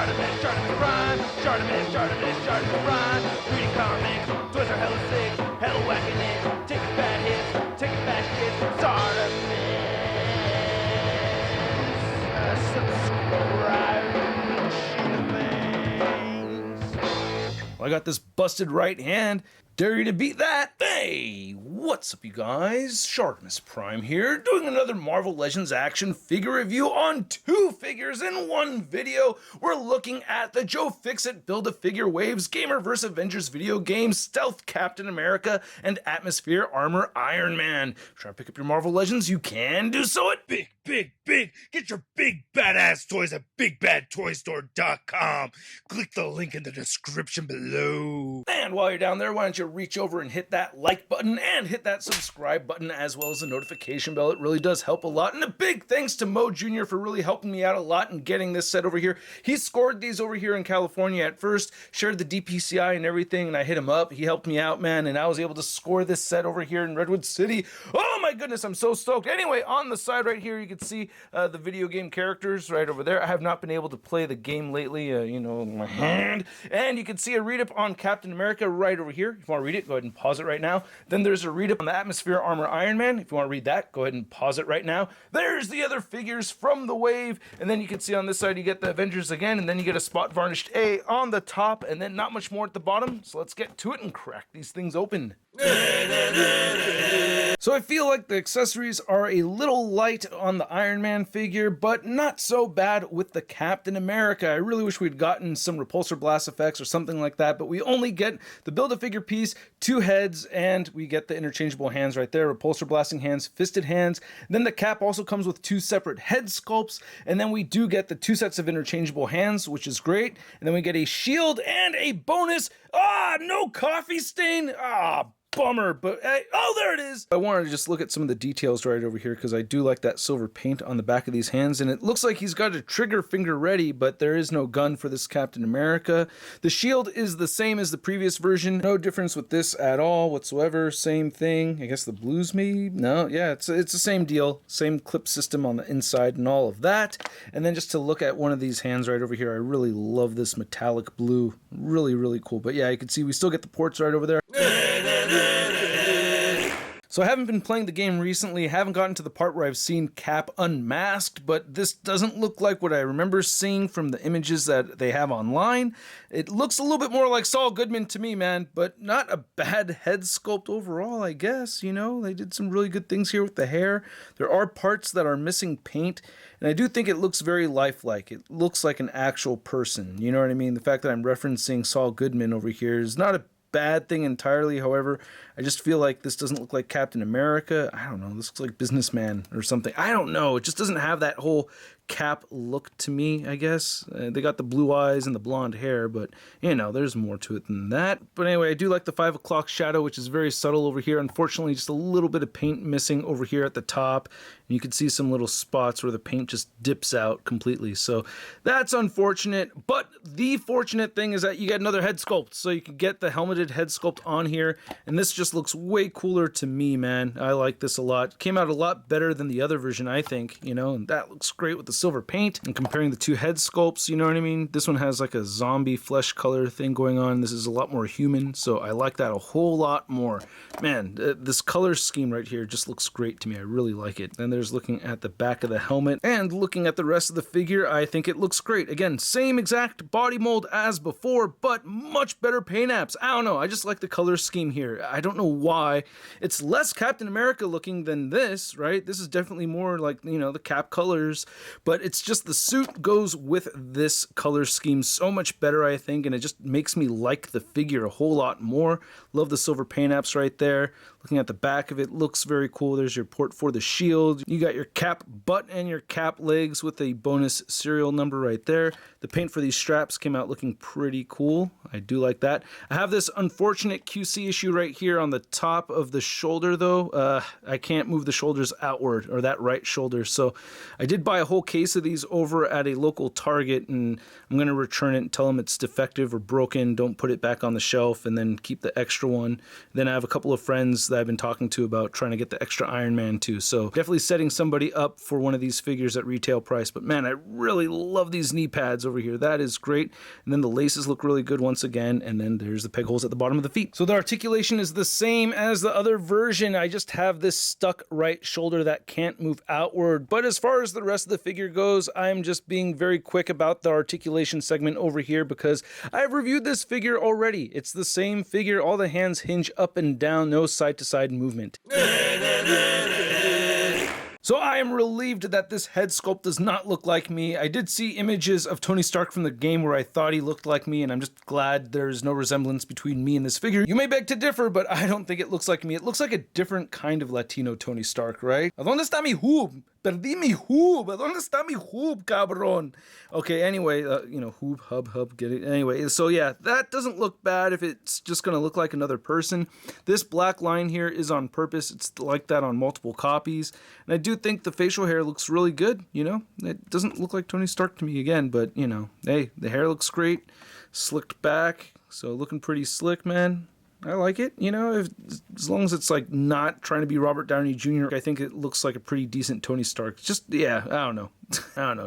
ShartimusPrime, ShartimusPrime. Reading comics, toys are hella sick, hella whacking it. Taking bad hits, taking bad shit. Subscribe. I got this busted right hand. Dare you to beat that? Hey, what's up you guys? ShartimusPrime here, doing another Marvel Legends action figure review on 2 figures in 1 video. We're looking at the Joe Fixit Build-A-Figure Waves GamerVerse Avengers video game, Stealth Captain America, and Atmosphere Armor Iron Man. If you're trying to pick up your Marvel Legends, you can do so at Big. Get your big badass toys at BigBadToyStore.com. Click the link in the description below. And while you're down there, why don't you reach over and hit that like button and hit that subscribe button as well as the notification bell. It really does help a lot. And a big thanks to Mo Jr. for really helping me out a lot in getting this set over here. He scored these over here in California at first, shared the DPCI and everything, and I hit him up. He helped me out, man, and I was able to score this set over here in Redwood City. Oh my goodness, I'm so stoked. Anyway, on the side right here, you can see the video game characters right over there. I have not been able to play the game lately, you know, in my hand. And you can see a read-up on Captain America right over here. If you want to read it, go ahead and pause it right now. Then there's a read-up on the Atmosphere Armor Iron Man. If you want to read that, go ahead and pause it right now. There's the other figures from the wave. And then you can see on this side, you get the Avengers again, and then you get a spot varnished A on the top, and then not much more at the bottom. So let's get to it and crack these things open. So I feel like the accessories are a little light on the Iron Man figure, but not so bad with the Captain America. I really wish we'd gotten some repulsor blast effects or something like that, but we only get the Build-A-Figure piece, 2 heads, and we get the interchangeable hands right there, repulsor blasting hands, fisted hands. Then the cap also comes with 2 separate head sculpts, and then we do get the 2 sets of interchangeable hands, which is great. And then we get a shield and a bonus. No coffee stain. Bummer, but oh, there it is. I wanted to just look at some of the details right over here because I do like that silver paint on the back of these hands, and it looks like he's got a trigger finger ready, but there is no gun for this Captain America. The shield is the same as the previous version. No difference with this at all whatsoever. Same thing. I guess the blues maybe? No, yeah, it's the same deal. Same clip system on the inside and all of that. And then just to look at one of these hands right over here, I really love this metallic blue. Really, really cool. But yeah, you can see we still get the ports right over there. So I haven't been playing the game recently, haven't gotten to the part where I've seen Cap unmasked, but this doesn't look like what I remember seeing from the images that they have online. It looks a little bit more like Saul Goodman to me, man, but not a bad head sculpt overall, I guess, you know? They did some really good things here with the hair. There are parts that are missing paint, and I do think it looks very lifelike. It looks like an actual person, you know what I mean? The fact that I'm referencing Saul Goodman over here is not a bad thing entirely. However, I just feel like this doesn't look like Captain America. I don't know, this looks like Businessman or something. I don't know, it just doesn't have that whole Cap look to me, I guess. They got the blue eyes and the blonde hair, but you know, there's more to it than that. But anyway, I do like the 5 o'clock shadow, which is very subtle over here. Unfortunately, just a little bit of paint missing over here at the top. And you can see some little spots where the paint just dips out completely. So that's unfortunate, but the fortunate thing is that you get another head sculpt. So you can get the helmeted head sculpt on here, and this just looks way cooler to me, man. I like this a lot. Came out a lot better than the other version, I think, you know, and that looks great with the silver paint. And comparing the 2 head sculpts, you know what I mean? This one has like a zombie flesh color thing going on. This is a lot more human, so I like that a whole lot more. Man, this color scheme right here just looks great to me. I really like it. And there's looking at the back of the helmet and looking at the rest of the figure, I think it looks great. Again, same exact body mold as before, but much better paint apps. I don't know, I just like the color scheme here. I don't know why. It's less Captain America looking than this, right? This is definitely more like, you know, the Cap colors, but it's just the suit goes with this color scheme so much better, I think, and it just makes me like the figure a whole lot more. Love the silver paint apps right there. Looking at the back of it, looks very cool. There's your port for the shield. You got your Cap butt and your Cap legs with a bonus serial number right there. The paint for these straps came out looking pretty cool. I do like that. I have this unfortunate QC issue right here on the top of the shoulder though. I can't move the shoulders outward, or that right shoulder, so I did buy a whole case of these over at a local Target, and I'm going to return it and tell them it's defective or broken. Don't put it back on the shelf, and then keep the extra one. Then I have a couple of friends that that I've been talking to about trying to get the extra Iron Man too. So definitely setting somebody up for one of these figures at retail price. But man, I really love these knee pads over here. That is great. And then the laces look really good once again. And then there's the peg holes at the bottom of the feet. So the articulation is the same as the other version. I just have this stuck right shoulder that can't move outward. But as far as the rest of the figure goes, I'm just being very quick about the articulation segment over here because I've reviewed this figure already. It's the same figure. All the hands hinge up and down, no side-to-side movement. So I am relieved that this head sculpt does not look like me. I did see images of Tony Stark from the game where I thought he looked like me, and I'm just glad there's no resemblance between me and this figure. You may beg to differ, but I don't think it looks like me. It looks like a different kind of Latino Tony Stark, right? ¿Dónde está mi hub? Perdí mi hub. ¿Dónde está mi hub, cabrón? Okay, anyway, hub, hub, get it? Anyway, so yeah, that doesn't look bad if it's just gonna look like another person. This black line here is on purpose. It's like that on multiple copies. And I do think the facial hair looks really good, It doesn't look like Tony Stark to me again, but, hey, the hair looks great. Slicked back, so looking pretty slick, man. I like it, as long as it's like not trying to be Robert Downey Jr., I think it looks like a pretty decent Tony Stark. Just, yeah, I don't know.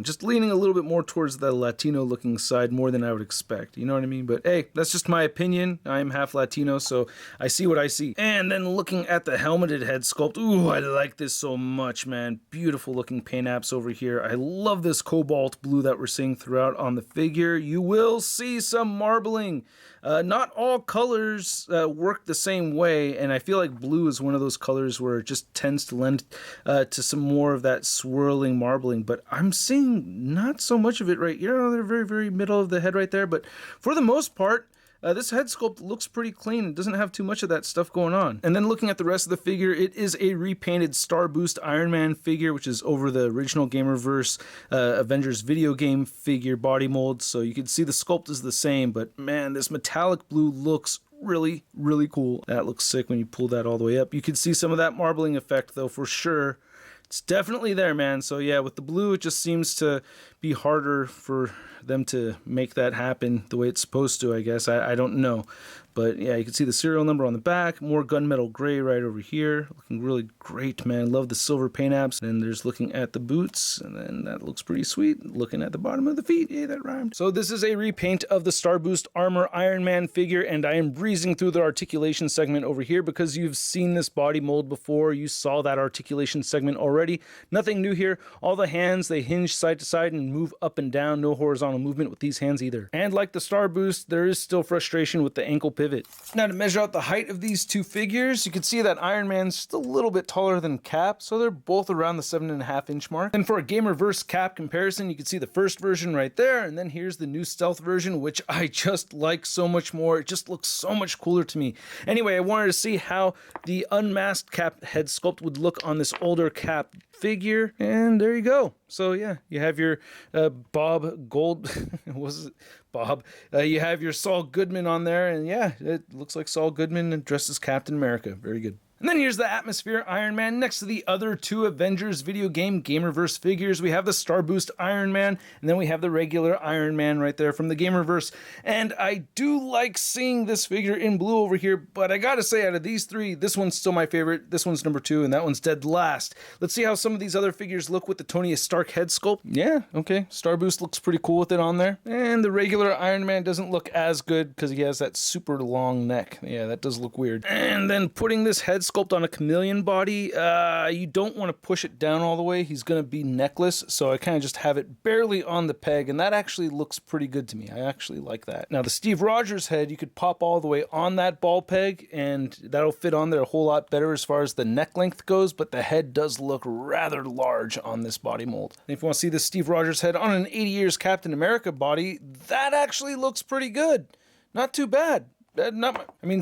Just leaning a little bit more towards the Latino looking side more than I would expect. You know what I mean? But hey, that's just my opinion. I am half Latino, so I see what I see. And then looking at the helmeted head sculpt, ooh, I like this so much, man. Beautiful looking paint apps over here. I love this cobalt blue that we're seeing throughout on the figure. You will see some marbling. Not all colors work the same way, and I feel like blue is one of those colors where it just tends to lend to some more of that swirling marbling, but I'm seeing not so much of it right here. They're very, very middle of the head right there, but for the most part, this head sculpt looks pretty clean. It doesn't have too much of that stuff going on. And then looking at the rest of the figure, it is a repainted Star Boost Iron Man figure, which is over the original GamerVerse Avengers video game figure body mold. So you can see the sculpt is the same, but man, this metallic blue looks really, really cool. That looks sick when you pull that all the way up. You can see some of that marbling effect though, for sure. It's definitely there, man. So yeah, with the blue, it just seems to be harder for them to make that happen the way it's supposed to, I guess. I don't know. But yeah, you can see the serial number on the back, more gunmetal gray right over here. Looking really great, man. Love the silver paint apps. And then there's looking at the boots, and then that looks pretty sweet. Looking at the bottom of the feet, yeah, that rhymed. So this is a repaint of the Star Boost Armor Iron Man figure, and I am breezing through the articulation segment over here because you've seen this body mold before. You saw that articulation segment already. Nothing new here. All the hands, they hinge side to side and move up and down. No horizontal movement with these hands either. And like the Star Boost, there is still frustration with the ankle pivot. Now to measure out the height of these two figures, you can see that Iron Man's just a little bit taller than Cap, so they're both around the 7.5 inch mark. And for a GamerVerse Cap comparison, you can see the first version right there, and then here's the new stealth version, which I just like so much more. It just looks so much cooler to me. Anyway, I wanted to see how the unmasked Cap head sculpt would look on this older Cap figure, and there you go. So yeah, you have your Bob Gold, was it Bob? You have your Saul Goodman on there, and yeah, it looks like Saul Goodman dressed as Captain America. Very good. And then here's the Atmosphere Iron Man next to the other two Avengers video game GamerVerse figures. We have the Star Boost Iron Man, and then we have the regular Iron Man right there from the GamerVerse. And I do like seeing this figure in blue over here, but I gotta say, out of these three, this one's still my favorite. This one's number 2, and that one's dead last. Let's see how some of these other figures look with the Tony Stark head sculpt. Yeah, okay, Star Boost looks pretty cool with it on there. And the regular Iron Man doesn't look as good because he has that super long neck. Yeah, that does look weird. And then putting this head sculpt on a chameleon body, you don't want to push it down all the way. He's going to be neckless, so I kind of just have it barely on the peg, and that actually looks pretty good to me. I actually like that. Now, the Steve Rogers head, you could pop all the way on that ball peg, and that'll fit on there a whole lot better as far as the neck length goes, but the head does look rather large on this body mold. And if you want to see the Steve Rogers head on an 80 years Captain America body, that actually looks pretty good. Not too bad.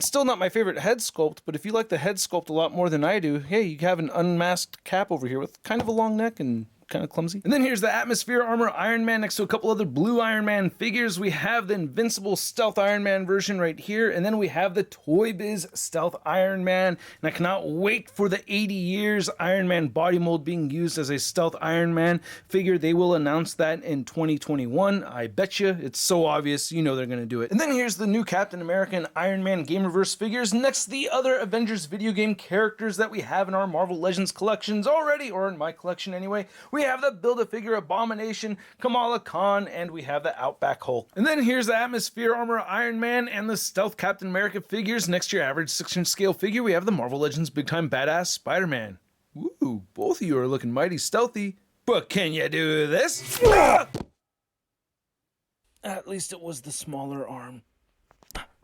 Still not my favorite head sculpt, but if you like the head sculpt a lot more than I do, hey, you have an unmasked Cap over here with kind of a long neck and kind of clumsy. And then here's the Atmosphere Armor Iron Man next to a couple other blue Iron Man figures. We have the Invincible Stealth Iron Man version right here, and then we have the Toy Biz Stealth Iron Man, and I cannot wait for the 80 years Iron Man body mold being used as a Stealth Iron Man figure. They will announce that in 2021. I bet you. It's so obvious, you know they're going to do it. And then here's the new Captain America and Iron Man GamerVerse figures next to the other Avengers video game characters that we have in our Marvel Legends collections already, or in my collection anyway. We have the Build-A-Figure Abomination, Kamala Khan, and we have the Outback Hulk. And then here's the Atmosphere Armor Iron Man and the Stealth Captain America figures. Next to your average 6-inch scale figure, we have the Marvel Legends Big Time Badass Spider-Man. Ooh, both of you are looking mighty stealthy. But can you do this? At least it was the smaller arm.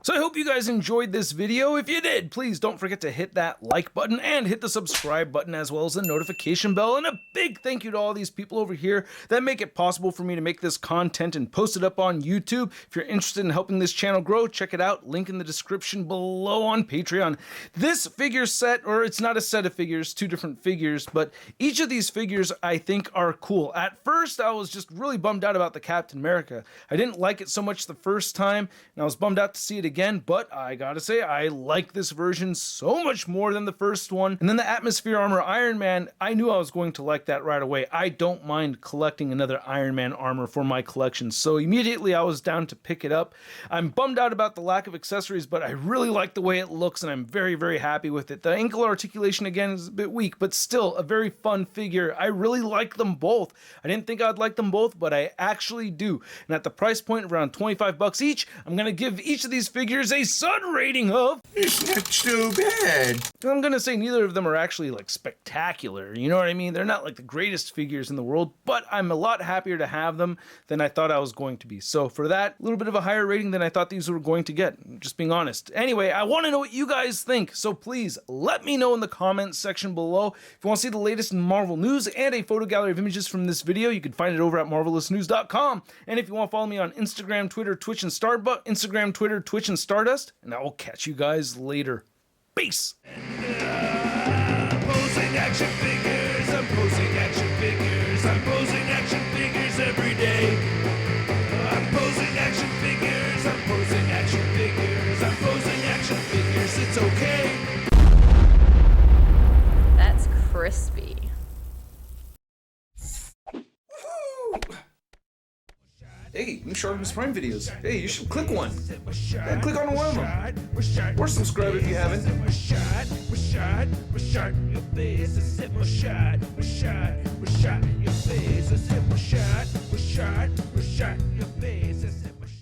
So I hope you guys enjoyed this video. If you did, please don't forget to hit that like button and hit the subscribe button as well as the notification bell. And a big thank you to all these people over here that make it possible for me to make this content and post it up on YouTube. If you're interested in helping this channel grow, check it out. Link in the description below on Patreon. This figure set, or it's not a set of figures, 2 different figures, but each of these figures I think are cool. At first, I was just really bummed out about the Captain America. I didn't like it so much the first time, and I was bummed out to see it again, but I gotta say, I like this version so much more than the first one. And then the Atmosphere Armor Iron Man, I knew I was going to like that right away. I don't mind collecting another Iron Man armor for my collection, so immediately I was down to pick it up. I'm bummed out about the lack of accessories, but I really like the way it looks, and I'm very, very happy with it. The ankle articulation, again, is a bit weak, but still a very fun figure. I really like them both. I didn't think I'd like them both, but I actually do. And at the price point of around 25 bucks each, I'm gonna give each of these figures a Sun rating of... It's not too bad. I'm gonna say neither of them are actually like spectacular, you know what I mean? They're not like the greatest figures in the world, but I'm a lot happier to have them than I thought I was going to be. So for that, a little bit of a higher rating than I thought these were going to get, just being honest. Anyway, I want to know what you guys think, so please let me know in the comments section below. If you want to see the latest in Marvel news and a photo gallery of images from this video, you can find it over at marvelousnews.com. And if you want to follow me on Instagram, Twitter, Twitch, and Stardust, Instagram, Twitter, Twitch, and Stardust, and I will catch you guys later. Peace! Posing action figures, I'm posing action figures, I'm posing action figures every day. I'm posing action figures, I'm posing action figures, I'm posing action figures, it's okay. That's crispy. Hey, new ShartimusPrime videos. Hey, you should click one. Yeah, click on one of them. Or subscribe if you haven't. Your face.